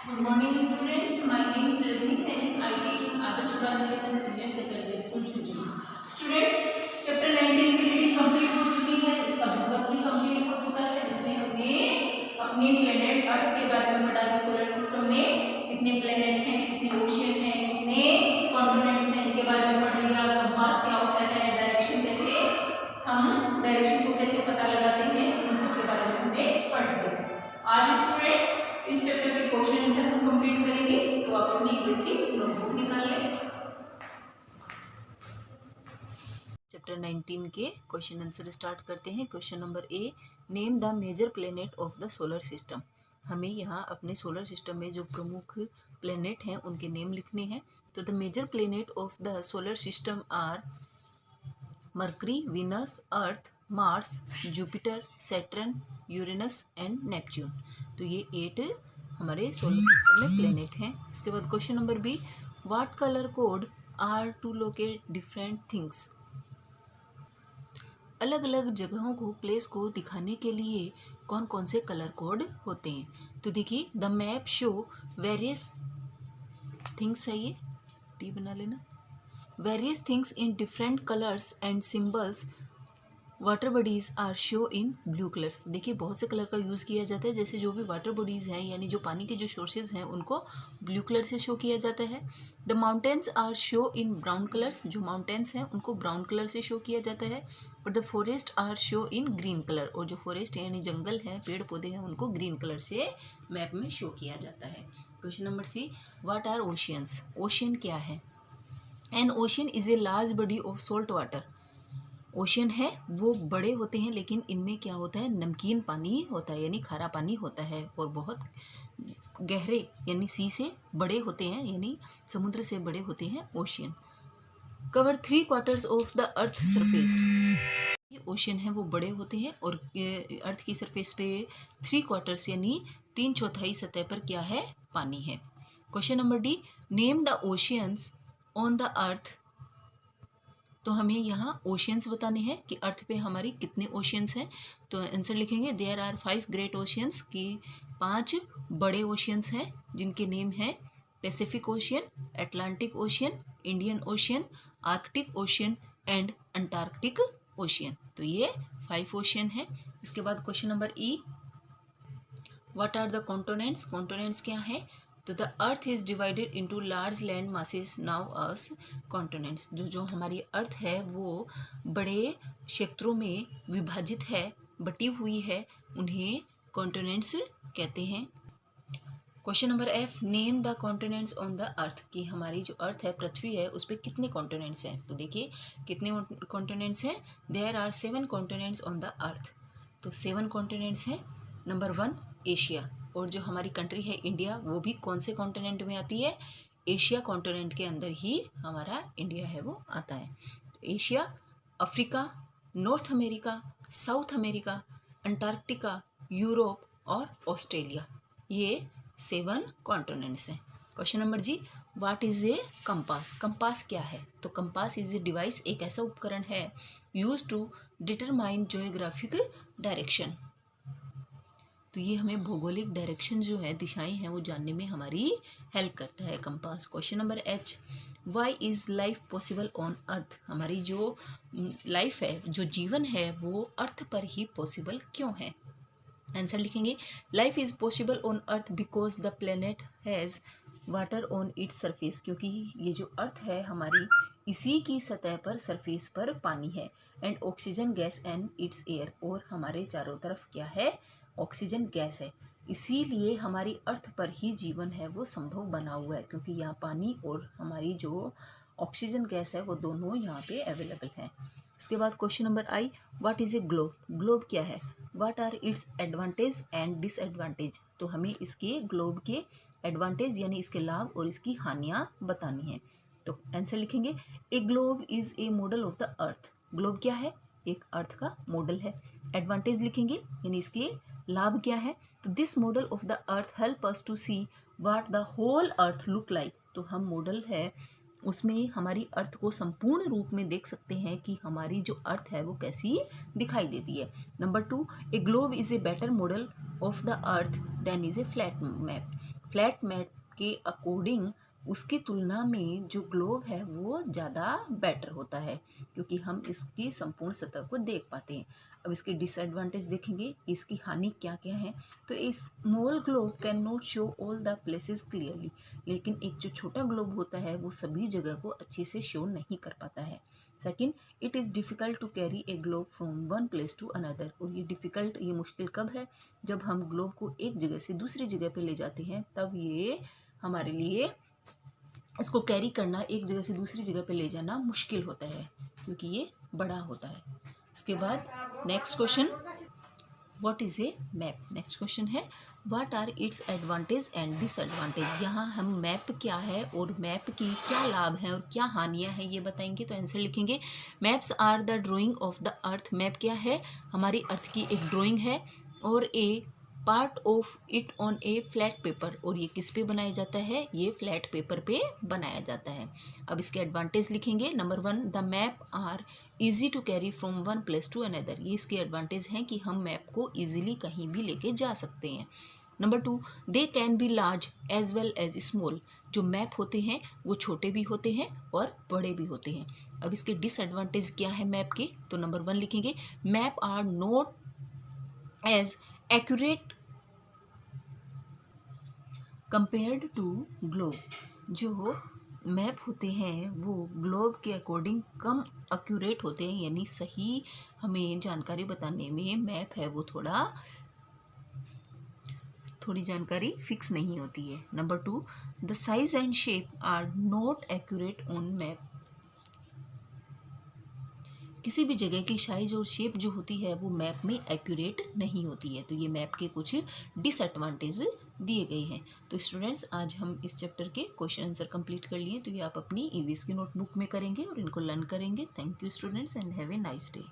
Good morning students, my name is Rajni and I teach in Adarsh Balaketan Senior Secondary School Jhujhuli. Students, chapter 19 की reading complete हो चुकी है, इसका homework भी complete हो चुका है, जिसमें हमने अपने प्लेनेट अर्थ के बारे में पढ़ा कि सोलर सिस्टम में कितने प्लेनेट हैं, कितने ओशियन हैं, कितने कॉन्टिनेंट्स हैं, इनके बारे में पढ़ लिया। कंपास क्या होता है, डायरेक्शन कैसे, हम डायरेक्शन को कैसे पता लगाते हैं, इन सब के बारे में हमने पढ़ लिया। आज स्टूडेंट्स इस चैप्टर के क्वेश्चन आंसर हम कंप्लीट करेंगे, तो आप अपनी इसकी नोटबुक निकाल लें। चैप्टर 19 के क्वेश्चन आंसर स्टार्ट करते हैं। Question number A, name the major planet of the solar system. हमें यहाँ अपने सोलर सिस्टम में जो प्रमुख प्लेनेट हैं उनके नेम लिखने हैं। तो the major planet of the solar system are Mercury, Venus, Earth, Mars, Jupiter, Saturn, Uranus and Neptune. तो ये 8 हमारे सोलर सिस्टम में प्लेनेट हैं। इसके बाद question number B, what colour code are to locate different things. अलग अलग जगहों को, प्लेस को दिखाने के लिए कौन कौन से कलर कोड होते हैं। तो देखिए, the map show various things है, ये टी बना लेना, various things in different colours and symbols. Water bodies are show in blue colours. देखिए, बहुत से कलर का यूज़ किया जाता है, जैसे जो भी वाटर बॉडीज़ हैं यानी जो पानी के जो सोर्सेज हैं उनको ब्लू कलर से शो किया जाता है। The mountains are show in brown colours. जो माउंटेन्स हैं उनको ब्राउन कलर से शो किया जाता है। और the forest are show in green colour. और जो फॉरेस्ट यानी जंगल है, पेड़ पौधे हैं, उनको ग्रीन कलर से मैप में शो किया जाता है। Question number C, what are oceans. Ocean क्या है। An ocean is a large body of salt water. Ocean है वो बड़े होते हैं, लेकिन इनमें क्या होता है, नमकीन पानी होता है यानी खारा पानी होता है, और बहुत गहरे यानी सी से बड़े होते हैं, यानी समुद्र से बड़े होते हैं ocean. Cover 3/4 of the earth surface. ये ओशियन है वो बड़े होते हैं और अर्थ की सरफेस पे 3/4 यानी 3/4 सतह पर क्या है, पानी है। Question number D, name the oceans on the earth. तो हमें यहाँ ओशियंस बताने हैं कि अर्थ पे हमारी कितने ओशियंस हैं। तो आंसर लिखेंगे, देयर आर 5 ग्रेट ओशियंस, की 5 बड़े ओशियंस हैं जिनके नेम हैं Pacific Ocean, Atlantic Ocean, Indian Ocean, Arctic Ocean and Antarctic Ocean. तो ये 5 ओशियन हैं। इसके बाद question number E, what are the continents. Continents क्या है। तो the earth is divided into large land masses now us continents. जो हमारी अर्थ है वो बड़े क्षेत्रों में विभाजित है, बटी हुई है, उन्हें कॉन्टिनेंट्स कहते हैं। Question number F, name the continents on the अर्थ। कि हमारी जो अर्थ है, पृथ्वी है, उस पर कितने कॉन्टिनेंट्स हैं। तो देखिए कितने कॉन्टिनेंट्स हैं, there are 7 continents on the earth. तो 7 कॉन्टिनेंट्स हैं। नंबर 1 एशिया, और जो हमारी कंट्री है इंडिया, वो भी कौन से कॉन्टिनेंट में आती है, एशिया कॉन्टिनेंट के अंदर ही हमारा इंडिया है वो आता है। Asia, Africa, North America, South America, Antarctica, Europe और ऑस्ट्रेलिया, ये 7 कॉन्टिनेंट्स हैं। Question number G, what is a compass. Compass क्या है। तो कंपास इज ए डिवाइस, एक ऐसा उपकरण है use to determine geographic direction. तो ये हमें भौगोलिक डायरेक्शन जो है, दिशाएं हैं, वो जानने में हमारी हेल्प करता है compass. Question number H, why is life possible on earth. हमारी जो लाइफ है, जो जीवन है, वो अर्थ पर ही पॉसिबल क्यों है। आंसर लिखेंगे, life is possible on earth because the planet has water on its surface. क्योंकि ये जो अर्थ है हमारी, इसी की सतह पर, सरफेस पर पानी है, and oxygen gas and it's air, और हमारे चारों तरफ क्या है, ऑक्सीजन गैस है। इसीलिए हमारी अर्थ पर ही जीवन है वो संभव बना हुआ है, क्योंकि यहाँ पानी और हमारी जो ऑक्सीजन गैस है वो दोनों यहाँ पे अवेलेबल हैं। इसके बाद question number I, what is a globe. Globe क्या है, what are its advantage and disadvantage. तो हमें इसके ग्लोब के एडवांटेज यानी इसके लाभ और इसकी हानियाँ बतानी है। तो आंसर लिखेंगे, ए globe is A model of the earth. Globe क्या है, एक अर्थ का मॉडल है। एडवांटेज लिखेंगे यानी इसके लाभ क्या है। तो this model of the earth help us to see what the whole earth look like. तो हम मॉडल है उसमें हमारी अर्थ को संपूर्ण रूप में देख सकते हैं कि हमारी जो अर्थ है वो कैसी दिखाई देती है। Number 2, a globe is a better model of the earth than is a flat map. Flat map के अकॉर्डिंग उसकी तुलना में जो ग्लोब है वो ज़्यादा बेटर होता है, क्योंकि हम इसकी संपूर्ण सतह को देख पाते हैं। अब इसके डिसएडवांटेज देखेंगे, इसकी हानि क्या क्या है। तो इस small globe can not show all the places clearly, लेकिन एक जो छोटा ग्लोब होता है वो सभी जगह को अच्छे से शो नहीं कर पाता है। Second, it is difficult to carry a globe from one place to another. और ये मुश्किल कब है? जब हम ग्लोब को एक जगह से दूसरी जगह पे ले जाते हैं, तब ये हमारे लिए इसको कैरी करना, एक जगह से दूसरी जगह पे ले जाना मुश्किल होता है, क्योंकि ये बड़ा होता है। इसके बाद next question, what is a map. Next question है, what are its advantage and disadvantage. यहाँ हम मैप क्या है और मैप की क्या लाभ हैं और क्या हानियाँ हैं ये बताएंगे। तो आंसर लिखेंगे, maps are the drawing of the earth. Map क्या है? हमारी अर्थ की एक ड्राइंग है, और a part of it on a flat paper. और ये किस पे बनाया जाता है? ये फ्लैट पेपर पे बनाया जाता है। अब इसके एडवांटेज लिखेंगे। Number 1, the map are easy to carry from one place to another. ये इसके एडवांटेज हैं कि हम मैप को ईजिली कहीं भी लेके जा सकते हैं। Number 2, they can be large as well as small. जो मैप होते हैं वो छोटे भी होते हैं और बड़े भी होते हैं। अब इसके डिसएडवांटेज क्या है मैप के? तो नंबर 1 लिखेंगे, map are not as accurate compared to globe. जो मैप होते हैं वो ग्लोब के अकॉर्डिंग कम एक्यूरेट होते हैं, यानी सही हमें जानकारी बताने में मैप है वो थोड़ी जानकारी फिक्स नहीं होती है। Number 2, the size and shape are not accurate on map. किसी भी जगह की साइज और शेप जो होती है वो मैप में एक्यूरेट नहीं होती है। तो ये मैप के कुछ डिसएडवांटेज दिए गए हैं। तो स्टूडेंट्स, आज हम इस चैप्टर के क्वेश्चन आंसर कंप्लीट कर लिए। तो ये आप अपनी ईवीएस की नोटबुक में करेंगे और इनको लर्न करेंगे। Thank you students and have a nice day.